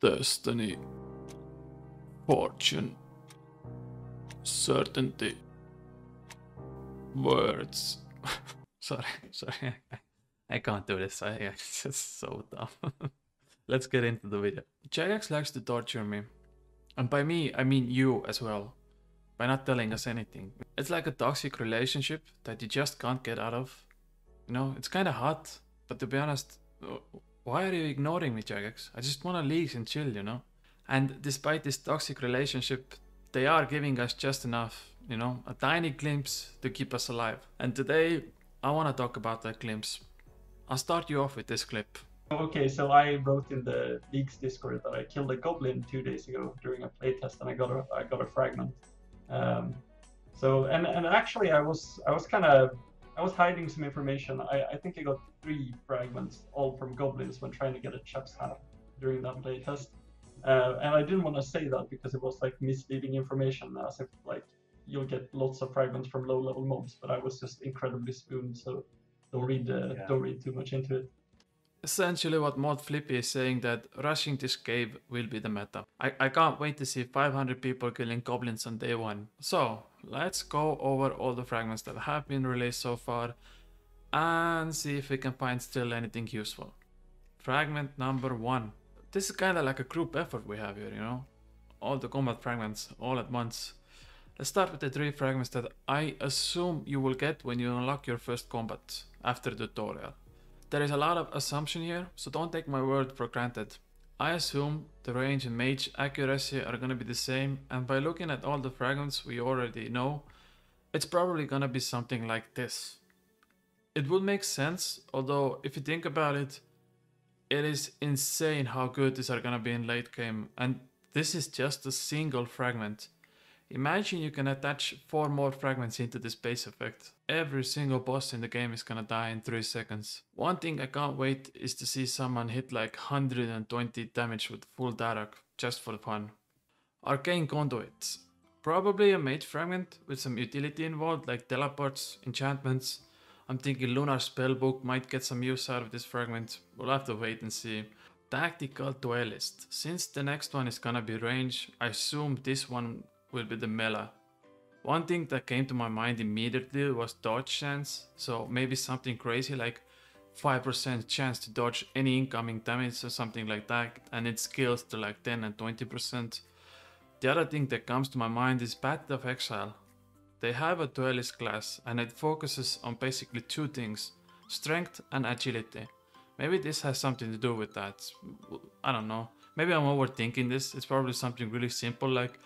Destiny, fortune, certainty, words. sorry, I can't do this. It's just so dumb. Let's get into the video. Jagex likes to torture me. And by me, I mean you as well. By not telling us anything. It's like a toxic relationship that you just can't get out of. You know, it's kinda hot, but to be honest, why are you ignoring me, Jagex? I just wanna leave and chill, you know? And despite this toxic relationship, they are giving us just enough, you know, a tiny glimpse to keep us alive. And today, I wanna talk about that glimpse. I'll start you off with this clip. Okay, so I wrote in the Leaks Discord that I killed a goblin 2 days ago during a playtest, and I got a fragment. And actually I was hiding some information. I think I got 3 fragments, all from goblins, when trying to get a chef's hat during that playtest. And I didn't want to say that because it was like misleading information, as if like you'll get lots of fragments from low-level mobs. But I was just incredibly spooned, so don't read too much into it. Essentially what Mod Flippy is saying, that rushing this cave will be the meta. I can't wait to see 500 people killing goblins on day 1. So let's go over all the fragments that have been released so far and see if we can find still anything useful. Fragment number 1. This is kinda like a group effort we have here, you know? All the combat fragments all at once. Let's start with the 3 fragments that I assume you will get when you unlock your first combat after the tutorial. There is a lot of assumption here, so don't take my word for granted. I assume the range and mage accuracy are gonna be the same, and by looking at all the fragments we already know, it's probably gonna be something like this. It would make sense, although if you think about it, it is insane how good these are gonna be in late game, and this is just a single fragment. Imagine you can attach 4 more fragments into this base effect. Every single boss in the game is gonna die in 3 seconds. One thing I can't wait is to see someone hit like 120 damage with full Darok, just for fun. Arcane Conduits. Probably a mage fragment with some utility involved, like teleports, enchantments. I'm thinking Lunar Spellbook might get some use out of this fragment. We'll have to wait and see. Tactical Duelist. Since the next one is gonna be range, I assume this one will be the melee. One thing that came to my mind immediately was dodge chance, so maybe something crazy like 5% chance to dodge any incoming damage or something like that, and it scales to like 10 and 20%. The other thing that comes to my mind is Path of Exile. They have a duelist class and it focuses on basically 2 things, strength and agility. Maybe this has something to do with that. I don't know. Maybe I'm overthinking this. It's probably something really simple like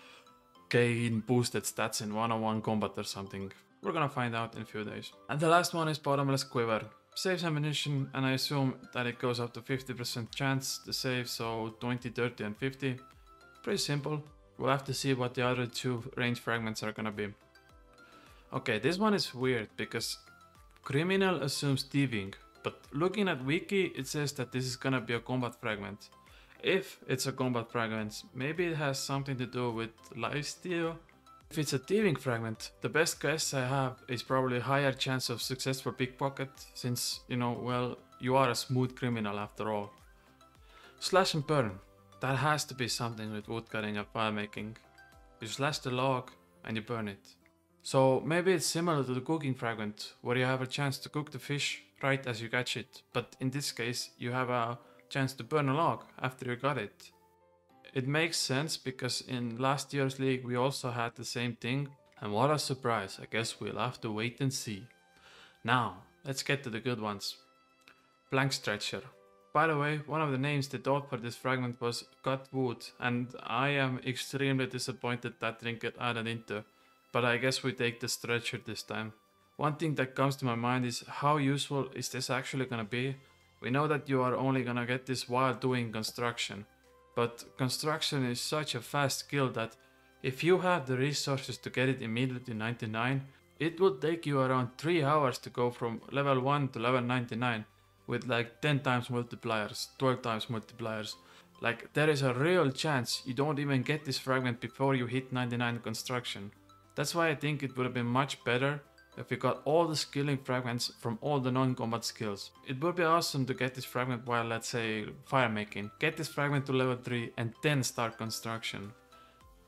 gain boosted stats in one-on-one combat or something. We're gonna find out in a few days. And the last one is Bottomless Quiver. Saves ammunition, and I assume that it goes up to 50% chance to save, so 20, 30 and 50. Pretty simple. We'll have to see what the other 2 range fragments are gonna be. Okay, this one is weird because criminal assumes thieving, but looking at wiki it says that this is gonna be a combat fragment. If it's a combat fragment, maybe it has something to do with lifesteal. If it's a thieving fragment, the best guess I have is probably a higher chance of success for pickpocket, since, you know, well, you are a smooth criminal after all. Slash and burn. That has to be something with woodcutting and fire making. You slash the log and you burn it. So maybe it's similar to the cooking fragment, where you have a chance to cook the fish right as you catch it, but in this case you have a chance to burn a log after you got it. It makes sense because in last year's league we also had the same thing, and what a surprise. I guess we'll have to wait and see. Now let's get to the good ones. Plank Stretcher. By the way, one of the names they thought for this fragment was Cut Wood, and I am extremely disappointed that didn't get added into, but I guess we take the stretcher this time. One thing that comes to my mind is how useful is this actually gonna be? We know that you are only gonna get this while doing construction, but construction is such a fast skill that if you have the resources to get it immediately 99, it would take you around 3 hours to go from level 1 to level 99 with like 10 times multipliers, 12 times multipliers. Like there is a real chance you don't even get this fragment before you hit 99 construction. That's why I think it would have been much better if we got all the skilling fragments from all the non-combat skills. It would be awesome to get this fragment while, let's say, fire making. Get this fragment to level 3 and then start construction.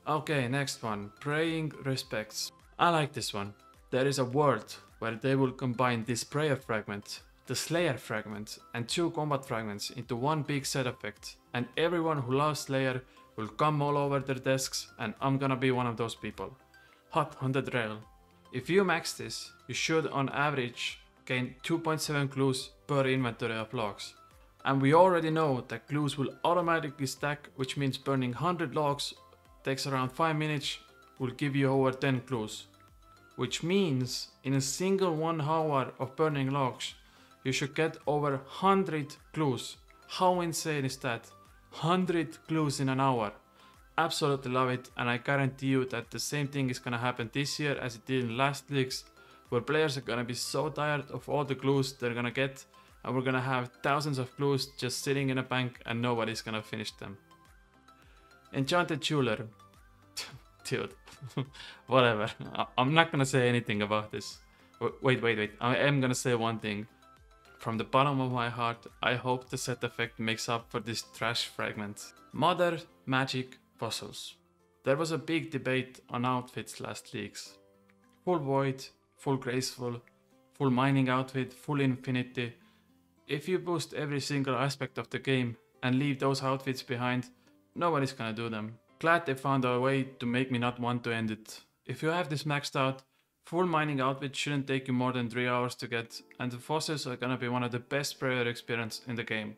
Okay, next one, praying respects. I like this one. There is a world where they will combine this prayer fragment, the Slayer fragment, and 2 combat fragments into one big set effect, and everyone who loves Slayer will come all over their desks, and I'm gonna be one of those people. Hot on the trail. If you max this, you should on average gain 2.7 clues per inventory of logs. And we already know that clues will automatically stack, which means burning 100 logs takes around 5 minutes, will give you over 10 clues. Which means in a single 1 hour of burning logs, you should get over 100 clues. How insane is that? 100 clues in an hour. Absolutely love it, and I guarantee you that the same thing is gonna happen this year as it did in last leagues, where players are gonna be so tired of all the clues they're gonna get, and we're gonna have thousands of clues just sitting in a bank and nobody's gonna finish them. Enchanted Jeweler. Dude, whatever. I'm not gonna say anything about this. Wait. I am gonna say one thing. From the bottom of my heart, I hope the set effect makes up for this trash fragment. Mother Magic Puzzles. There was a big debate on outfits last leagues. Full void, full graceful, full mining outfit, full infinity. If you boost every single aspect of the game and leave those outfits behind, nobody's gonna do them. Glad they found a way to make me not want to end it. If you have this maxed out, full mining outfit shouldn't take you more than 3 hours to get, and the fossils are gonna be one of the best prayer experience in the game.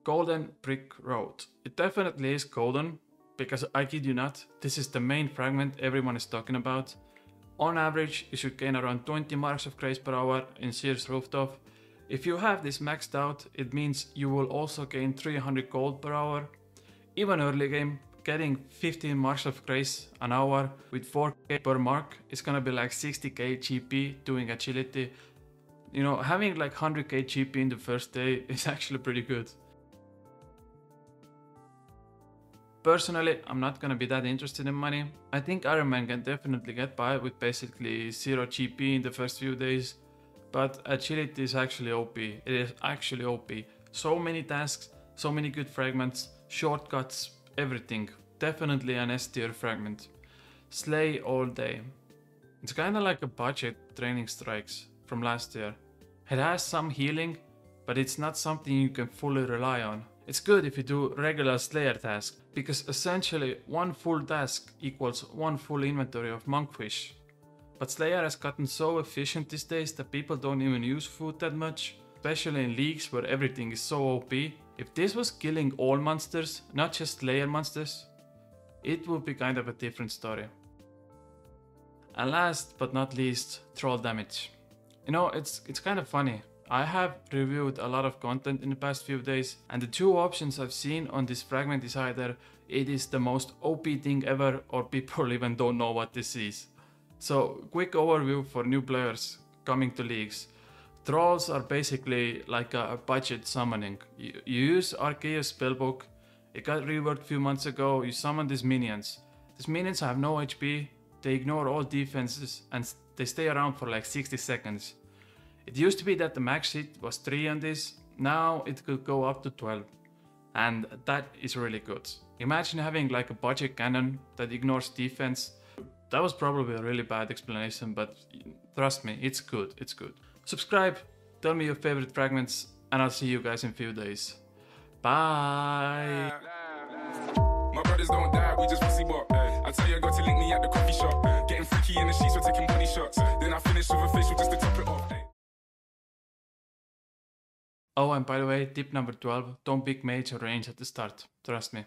Golden Brick Road. It definitely is golden, because I kid you not, this is the main fragment everyone is talking about. On average, you should gain around 20 marks of grace per hour in Sears Rooftop. If you have this maxed out, it means you will also gain 300 gold per hour. Even early game, getting 15 marks of grace an hour with 4k per mark is gonna be like 60k GP doing agility. You know, having like 100k GP in the first day is actually pretty good. Personally, I'm not gonna be that interested in money. I think Iron Man can definitely get by with basically 0 GP in the first few days, but agility is actually OP. It is actually OP. So many tasks, so many good fragments, shortcuts, everything. Definitely an S tier fragment. Slay all day. It's kinda like a budget training strikes from last year. It has some healing, but it's not something you can fully rely on. It's good if you do regular Slayer tasks, because essentially one full task equals one full inventory of monkfish. But Slayer has gotten so efficient these days that people don't even use food that much, especially in leagues where everything is so OP. If this was killing all monsters, not just Slayer monsters, it would be kind of a different story. And last but not least, troll damage. You know, it's kind of funny. I have reviewed a lot of content in the past few days, and the 2 options I've seen on this fragment is either it is the most OP thing ever, or people even don't know what this is. So, quick overview for new players coming to leagues. Trolls are basically like a budget summoning. You use Arceus spellbook, it got reworked a few months ago, you summon these minions. These minions have no HP, they ignore all defenses, and they stay around for like 60 seconds. It used to be that the max hit was 3 on this, now it could go up to 12. And that is really good. Imagine having like a budget cannon that ignores defense. That was probably a really bad explanation, but trust me, it's good, it's good. Subscribe, tell me your favorite fragments, and I'll see you guys in a few days. Bye! My brothers don't die, we just pussy bop. I tell you, I got to link me at the coffee shop. Getting freaky in the sheets, we're taking body shots. Then I finish with a facial just to top it off. Oh, and by the way, tip number 12, don't pick mage or range at the start, trust me.